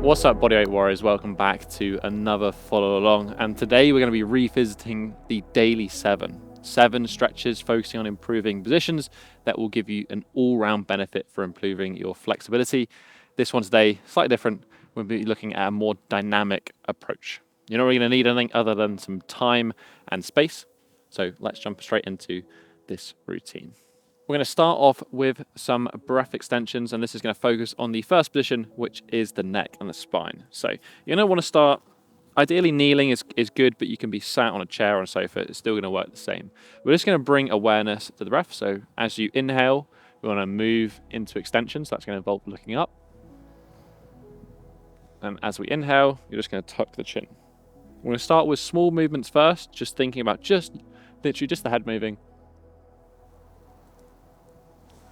What's up, bodyweight warriors? Welcome back to another follow along, and today we're going to be revisiting the daily seven stretches focusing on improving positions that will give you an all-round benefit for improving your flexibility. This one today, slightly different. We'll be looking at a more dynamic approach. You're not really going to need anything other than some time and space, so let's jump straight into this routine. We're going to start off with some breath extensions, and this is going to focus on the first position, which is the neck and the spine. So you're going to want to start, ideally kneeling is good, but you can be sat on a chair or a sofa, it's still going to work the same. We're just going to bring awareness to the breath. So as you inhale, we want to move into extension, so that's going to involve looking up. And as we inhale, you're just going to tuck the chin. We're going to start with small movements first, just thinking about literally just the head moving.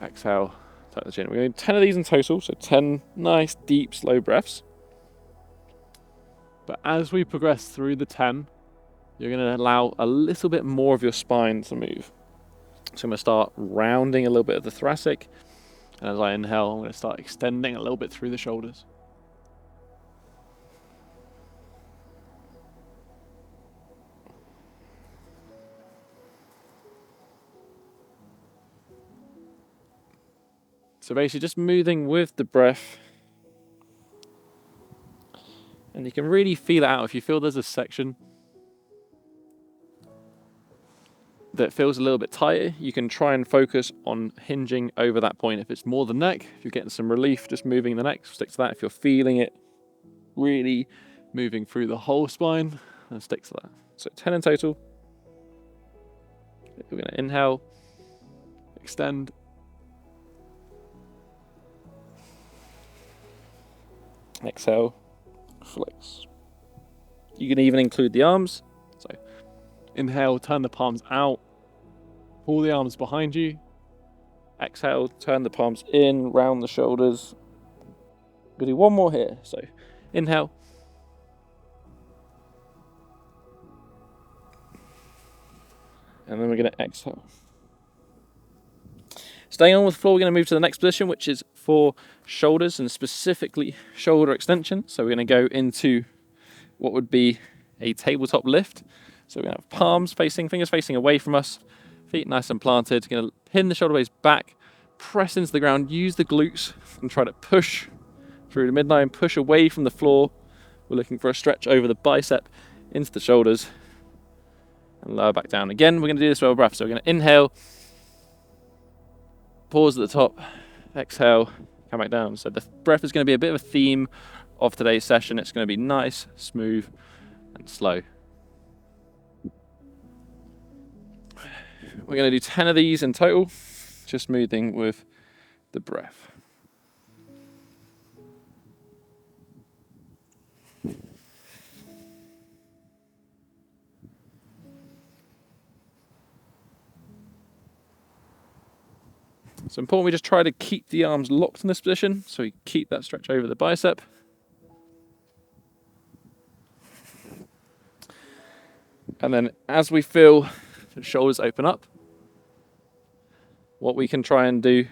Exhale, tuck the chin. We're going to do 10 of these in total, so 10 nice, deep, slow breaths. But as we progress through the 10, you're going to allow a little bit more of your spine to move. So I'm going to start rounding a little bit of the thoracic, and as I inhale, I'm going to start extending a little bit through the shoulders. So basically just moving with the breath. And you can really feel it out. If you feel there's a section that feels a little bit tighter, you can try and focus on hinging over that point. If it's more the neck, if you're getting some relief, just moving the neck, stick to that. If you're feeling it really moving through the whole spine, then stick to that. So 10 in total. We're going to inhale, extend. Exhale, flex. You can even include the arms. So inhale, turn the palms out, pull the arms behind you. Exhale, turn the palms in, round the shoulders. We'll do one more here. So inhale. And then we're going to exhale. Staying on with the floor, we're going to move to the next position, which is for shoulders and specifically shoulder extension. So we're going to go into what would be a tabletop lift. So we're going to have palms facing, fingers facing away from us, feet nice and planted. Going to pin the shoulder blades back, press into the ground, use the glutes and try to push through the midline, push away from the floor. We're looking for a stretch over the bicep into the shoulders and lower back down. Again, we're going to do this with our breath. So we're going to inhale, pause at the top, exhale, come back down. So the breath is going to be a bit of a theme of today's session. It's going to be nice, smooth, and slow. We're going to do 10 of these in total, just moving with the breath. It's important we just try to keep the arms locked in this position, so we keep that stretch over the bicep. And then as we feel the shoulders open up, what we can try and do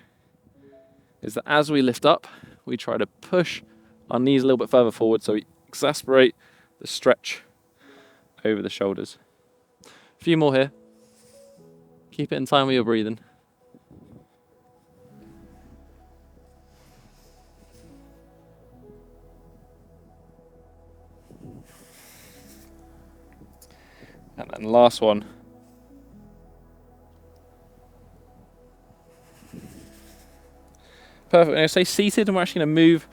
is that as we lift up, we try to push our knees a little bit further forward, so we exacerbate the stretch over the shoulders. A few more here. Keep it in time with your breathing. And then last one. Perfect. I'm going to stay seated, and we're actually going to move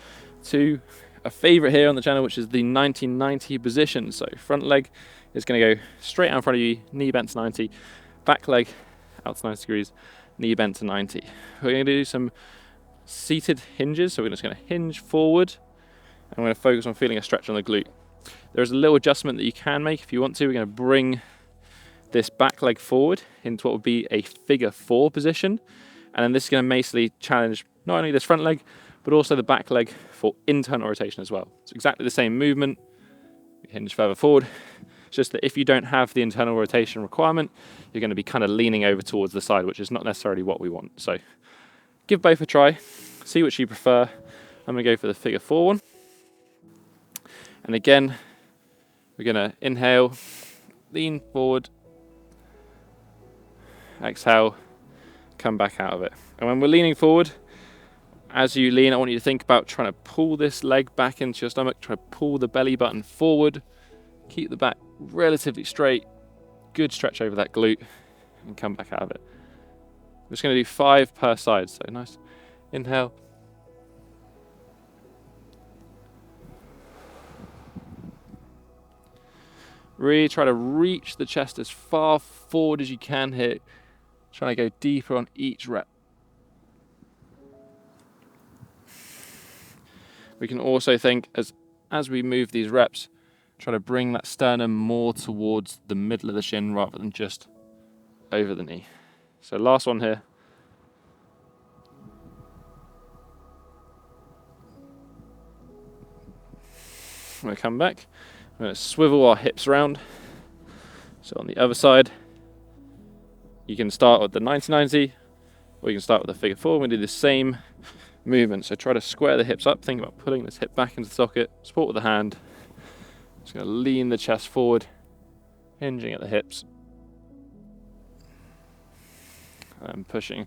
to a favorite here on the channel, which is the 90-90 position. So front leg is going to go straight out in front of you, knee bent to 90. Back leg out to 90 degrees, knee bent to 90. We're going to do some seated hinges. So we're just going to hinge forward, and we're going to focus on feeling a stretch on the glute. There's a little adjustment that you can make if you want to. We're going to bring this back leg forward into what would be a figure 4 position. And then this is going to basically challenge not only this front leg, but also the back leg for internal rotation as well. It's exactly the same movement. We hinge further forward. It's just that if you don't have the internal rotation requirement, you're going to be kind of leaning over towards the side, which is not necessarily what we want. So give both a try, see which you prefer. I'm going to go for the figure 4 one. And again, we're gonna inhale, lean forward, exhale, come back out of it. And when we're leaning forward, as you lean, I want you to think about trying to pull this leg back into your stomach, try to pull the belly button forward, keep the back relatively straight, good stretch over that glute, and come back out of it. We're just gonna do 5 per side, so nice. Inhale. Really try to reach the chest as far forward as you can here. Trying to go deeper on each rep. We can also think as we move these reps, try to bring that sternum more towards the middle of the shin rather than just over the knee. So last one here. I'm going to come back. I'm going to swivel our hips around. So on the other side, you can start with the 90-90, or you can start with the figure 4. We're going to do the same movement. So try to square the hips up. Think about pulling this hip back into the socket. Support with the hand. Just going to lean the chest forward, hinging at the hips. And pushing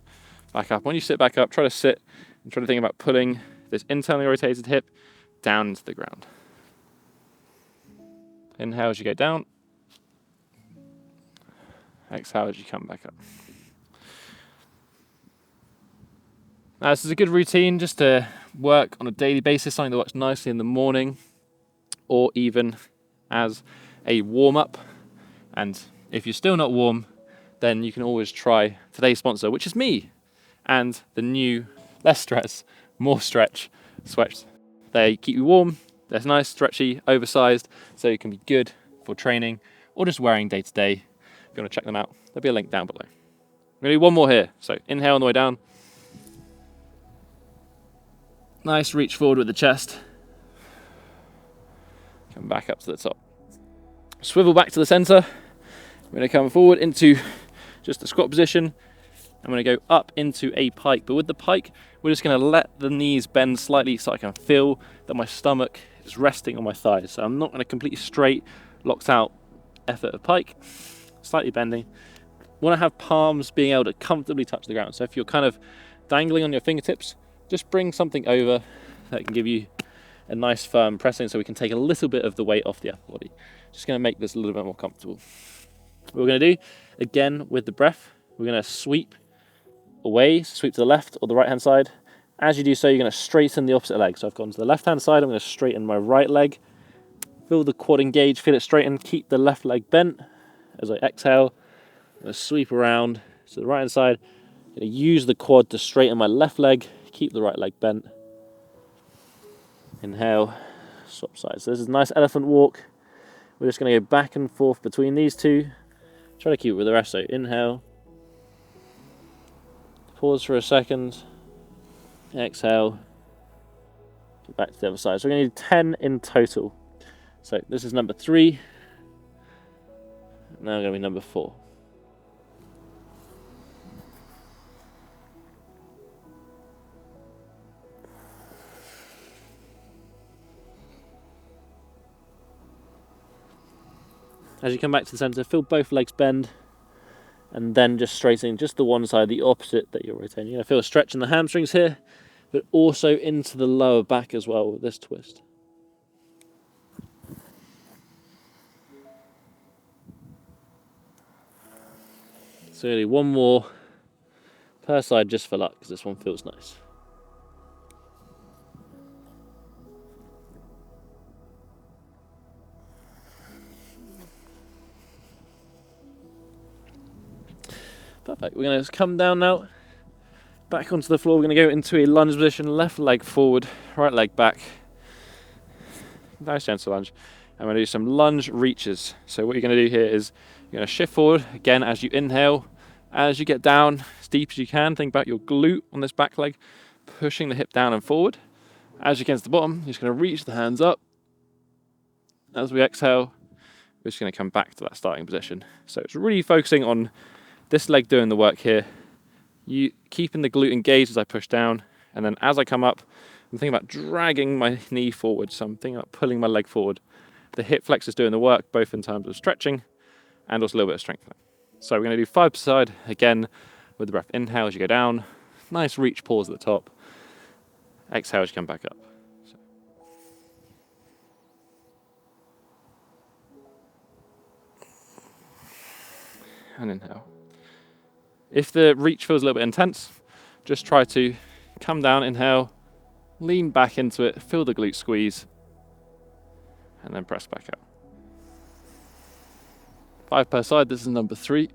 back up. When you sit back up, try to sit and try to think about pulling this internally rotated hip down into the ground. Inhale as you go down. Exhale as you come back up. Now, this is a good routine just to work on a daily basis, something that works nicely in the morning or even as a warm-up. And if you're still not warm, then you can always try today's sponsor, which is me, and the new less stress, more stretch sweats. They keep you warm, they're nice, stretchy, oversized, so you can be good for training or just wearing day to day. If you want to check them out, there'll be a link down below. We're going to do one more here. So inhale on the way down. Nice reach forward with the chest. Come back up to the top. Swivel back to the center. We're going to come forward into just the squat position. I'm going to go up into a pike, but with the pike, we're just going to let the knees bend slightly so I can feel that my stomach is resting on my thighs. So I'm not going to completely straight, locked out effort of pike, slightly bending. Want to have palms being able to comfortably touch the ground. So if you're kind of dangling on your fingertips, just bring something over that can give you a nice firm pressing so we can take a little bit of the weight off the upper body. Just going to make this a little bit more comfortable. What we're going to do, again with the breath, we're going to sweep away, sweep to the left or the right hand side. As you do so, you're going to straighten the opposite leg. So I've gone to the left hand side, I'm going to straighten my right leg. Feel the quad engage, feel it straighten, keep the left leg bent. As I exhale, I'm going to sweep around to the right hand side. I'm going to use the quad to straighten my left leg, keep the right leg bent. Inhale, swap sides. So this is a nice elephant walk. We're just going to go back and forth between these two. Try to keep it with the rest. So inhale. Pause for a second. Exhale. Back to the other side. So we're going to need 10 in total. So this is number 3. Now going to be number 4. As you come back to the center, feel both legs bend, and then just straightening just the one side, the opposite that you're rotating. You're going to feel a stretch in the hamstrings here, but also into the lower back as well with this twist. So really one more per side just for luck, because this one feels nice. Perfect. We're going to come down now, back onto the floor. We're going to go into a lunge position, left leg forward, right leg back. Nice gentle lunge. And we're going to do some lunge reaches. So what you're going to do here is you're going to shift forward, again as you inhale. As you get down as deep as you can, think about your glute on this back leg, pushing the hip down and forward. As you get to the bottom, you're just going to reach the hands up. As we exhale, we're just going to come back to that starting position. So it's really focusing on this leg doing the work here. You keeping the glute engaged as I push down, and then as I come up, I'm thinking about dragging my knee forward, so I'm thinking about pulling my leg forward. The hip flexors doing the work, both in terms of stretching and also a little bit of strengthening. So we're going to do 5 per side, again, with the breath. Inhale as you go down, nice reach pause at the top. Exhale as you come back up. So. And inhale. If the reach feels a little bit intense, just try to come down, inhale, lean back into it, feel the glute squeeze, and then press back out. 5 per side, this is number 3.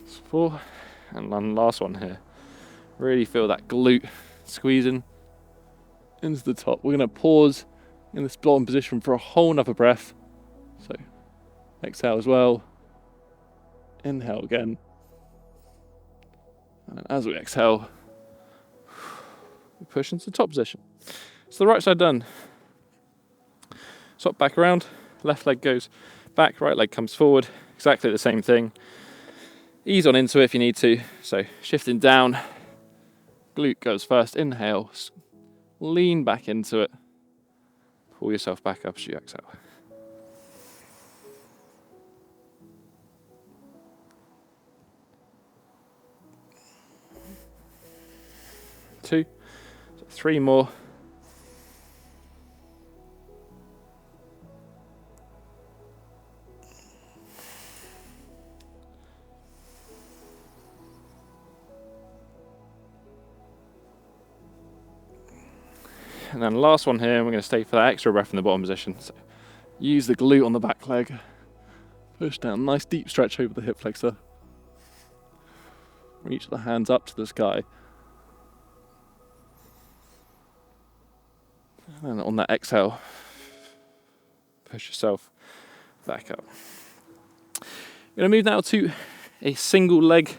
That's 4, and then last one here. Really feel that glute squeezing into the top. We're going to pause in this bottom position for a whole nother breath. So exhale as well. Inhale again. And as we exhale, we push into the top position. So the right side done. Swap back around. Left leg goes back, right leg comes forward. Exactly the same thing. Ease on into it if you need to. So shifting down. Glute goes first. Inhale. Lean back into it. Pull yourself back up as you exhale. Two, so 3 more. And then last one here, we're going to stay for that extra breath in the bottom position. So use the glute on the back leg. Push down, nice deep stretch over the hip flexor. Reach the hands up to the sky. And on that exhale, push yourself back up. We're going to move now to a single leg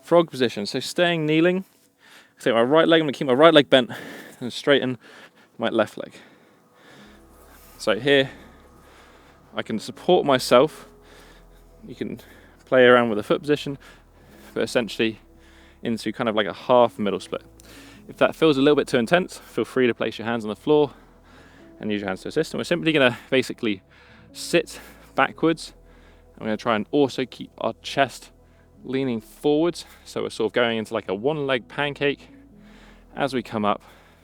frog position. So staying kneeling. So my right leg, I'm going to keep my right leg bent and straighten my left leg. So here, I can support myself. You can play around with the foot position, but essentially into kind of like a half middle split. If that feels a little bit too intense, feel free to place your hands on the floor and use your hands to assist. And we're simply going to basically sit backwards. I'm going to try and also keep our chest leaning forwards. So we're sort of going into like a one-leg pancake. As we come up,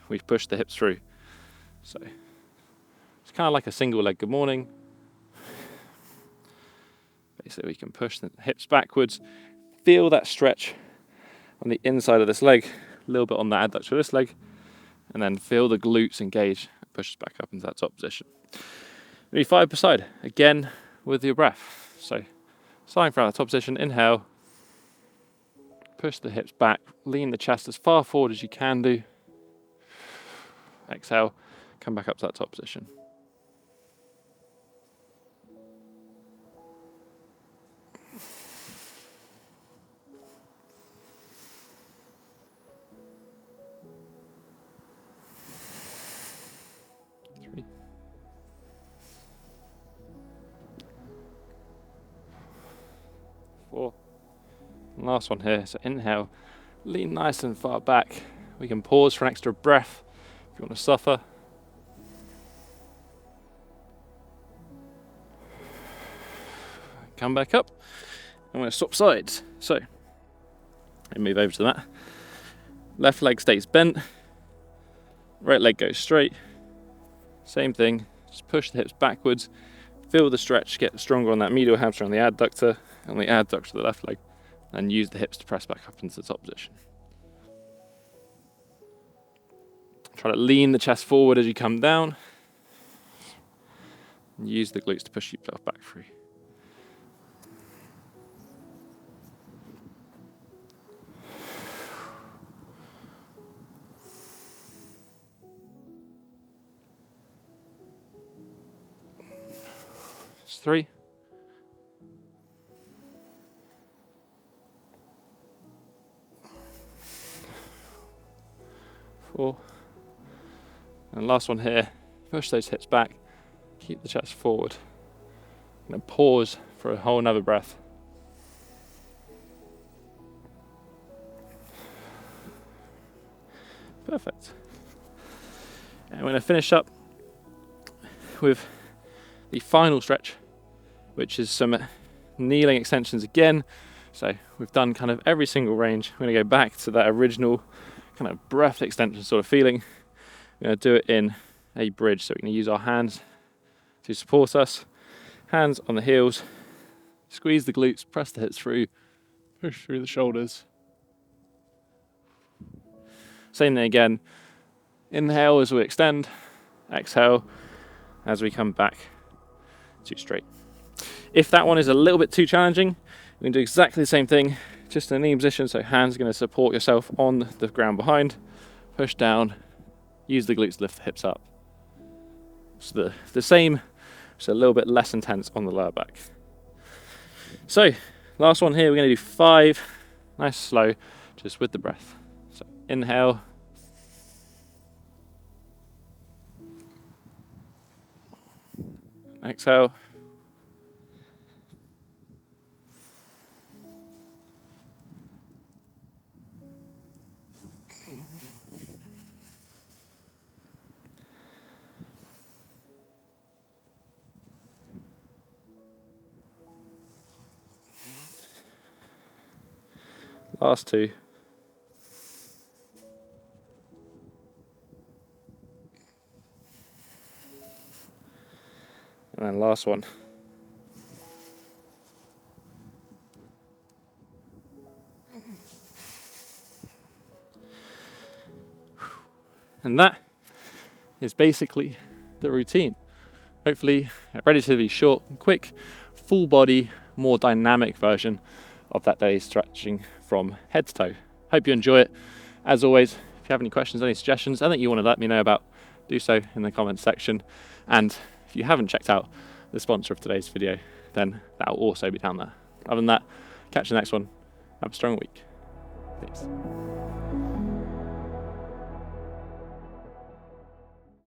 we push the hips through. So it's kind of like a single leg good morning. Basically, we can push the hips backwards. Feel that stretch on the inside of this leg, a little bit on the adductor of this leg, and then feel the glutes engage. Push us back up into that top position. Maybe 5 per side, again with your breath. So starting from the top position, inhale, push the hips back, lean the chest as far forward as you can do. Exhale, come back up to that top position. Three. 4. And last one here, so inhale, lean nice and far back. We can pause for an extra breath if you want to suffer. Come back up. I'm going to swap sides. So, and move over to that. Left leg stays bent. Right leg goes straight. Same thing. Just push the hips backwards. Feel the stretch. Get stronger on that medial hamstring on the adductor and the adductor to the left leg. And use the hips to press back up into the top position. Try to lean the chest forward as you come down. And use the glutes to push yourself back through. It's 3. 4. And last one here, push those hips back, keep the chest forward. Gonna pause for a whole nother breath. Perfect. And we're gonna finish up with the final stretch, which is some kneeling extensions again. So we've done kind of every single range. We're gonna go back to that original kind of breath extension sort of feeling. We're gonna do it in a bridge. So we're gonna use our hands to support us. Hands on the heels, squeeze the glutes, press the hips through, push through the shoulders. Same thing again. Inhale as we extend, exhale as we come back to straight. If that one is a little bit too challenging, we can do exactly the same thing, just in a knee position. So hands are going to support yourself on the ground behind, push down, use the glutes to lift the hips up. So the same, just a little bit less intense on the lower back. So last one here, we're going to do 5, nice slow, just with the breath. So inhale. Exhale. Last 2. And then last one. And that is basically the routine. Hopefully a relatively short and quick, full body, more dynamic version of that day's stretching from head to toe. Hope you enjoy it. As always, if you have any questions, any suggestions, anything you want to let me know about, do so in the comments section. And if you haven't checked out the sponsor of today's video, then that will also be down there. Other than that, catch you next one. Have a strong week. Peace.